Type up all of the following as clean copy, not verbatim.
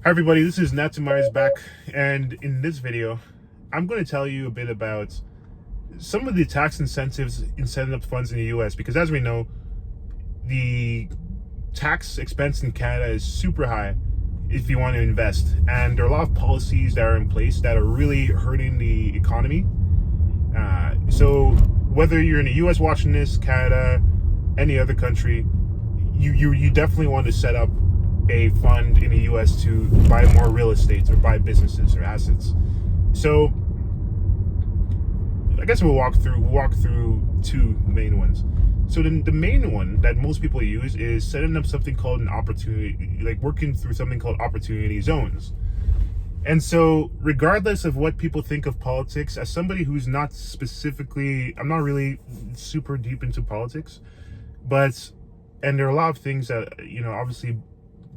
Hi everybody, this is Natumar back, and in this video I'm going to tell you a bit about some of the tax incentives in setting up funds in the US, because as we know, the tax expense in Canada is super high if you want to invest, and there are a lot of policies that are in place that are really hurting the economy. So whether you're in the US watching this, Canada, any other country, you definitely want to set up a fund in the US to buy more real estate or buy businesses or assets. So I guess we'll walk through two main ones. So the main one that most people use is setting up something called an opportunity, like working through something called opportunity zones. And so regardless of what people think of politics, as somebody who's not specifically, I'm not really super deep into politics, and there are a lot of things that, obviously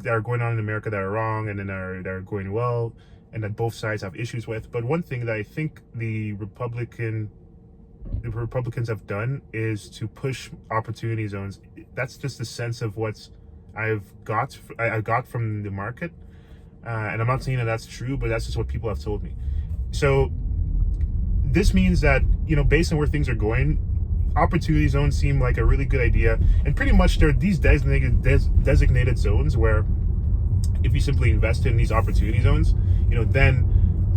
that are going on in America that are wrong, and then that are going well, and that both sides have issues with. But one thing that I think the Republicans have done is to push opportunity zones. That's just the sense of what I got from the market, and I'm not saying that that's true, but that's just what people have told me. So this means that, based on where things are going, opportunity zones seem like a really good idea, and pretty much they're these designated zones where if you simply invest in these opportunity zones, then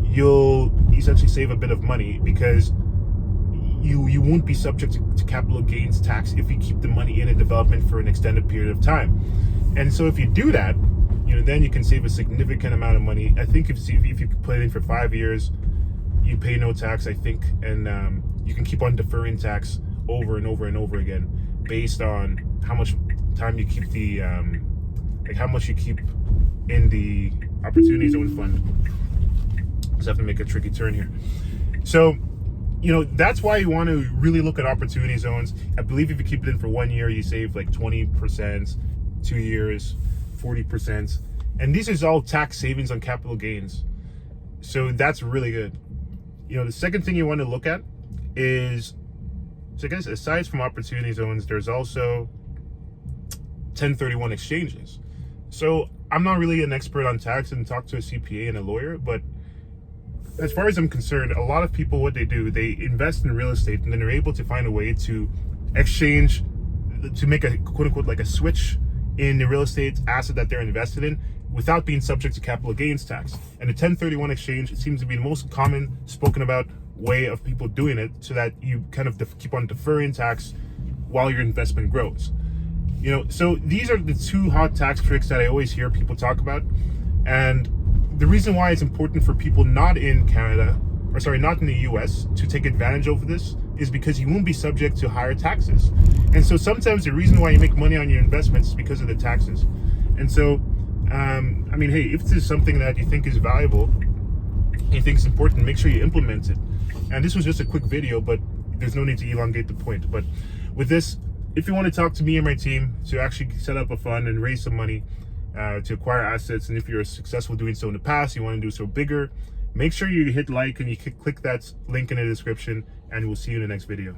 you'll essentially save a bit of money, because you won't be subject to capital gains tax if you keep the money in a development for an extended period of time. And so if you do that, then you can save a significant amount of money. I think if you put it in for 5 years, you pay no tax, I think, and you can keep on deferring tax over and over and over again based on how much time you keep how much you keep in the opportunity zone fund. Just have to make a tricky turn here. So that's why you want to really look at opportunity zones. I believe if you keep it in for 1 year, you save like 20%, 2 years 40%, and these is all tax savings on capital gains. So that's really good. The second thing you want to look at is, so I guess aside from opportunity zones, there's also 1031 exchanges. So I'm not really an expert on tax and talk to a CPA and a lawyer, but as far as I'm concerned, a lot of people, what they do, they invest in real estate, and then they're able to find a way to exchange, to make a quote unquote like a switch in the real estate asset that they're invested in without being subject to capital gains tax. And the 1031 exchange, it seems to be the most common spoken about way of people doing it, so that you kind of keep on deferring tax while your investment grows. So these are the two hot tax tricks that I always hear people talk about. And the reason why it's important for people not in not in the US to take advantage of this is because you won't be subject to higher taxes. And so sometimes the reason why you make money on your investments is because of the taxes. And so hey, if this is something that you think is valuable, you think is important, make sure you implement it. And this was just a quick video, but there's no need to elongate the point. But with this, if you want to talk to me and my team to actually set up a fund and raise some money to acquire assets, and if you're successful doing so in the past, you want to do so bigger, make sure you hit like and you click that link in the description, and we'll see you in the next video.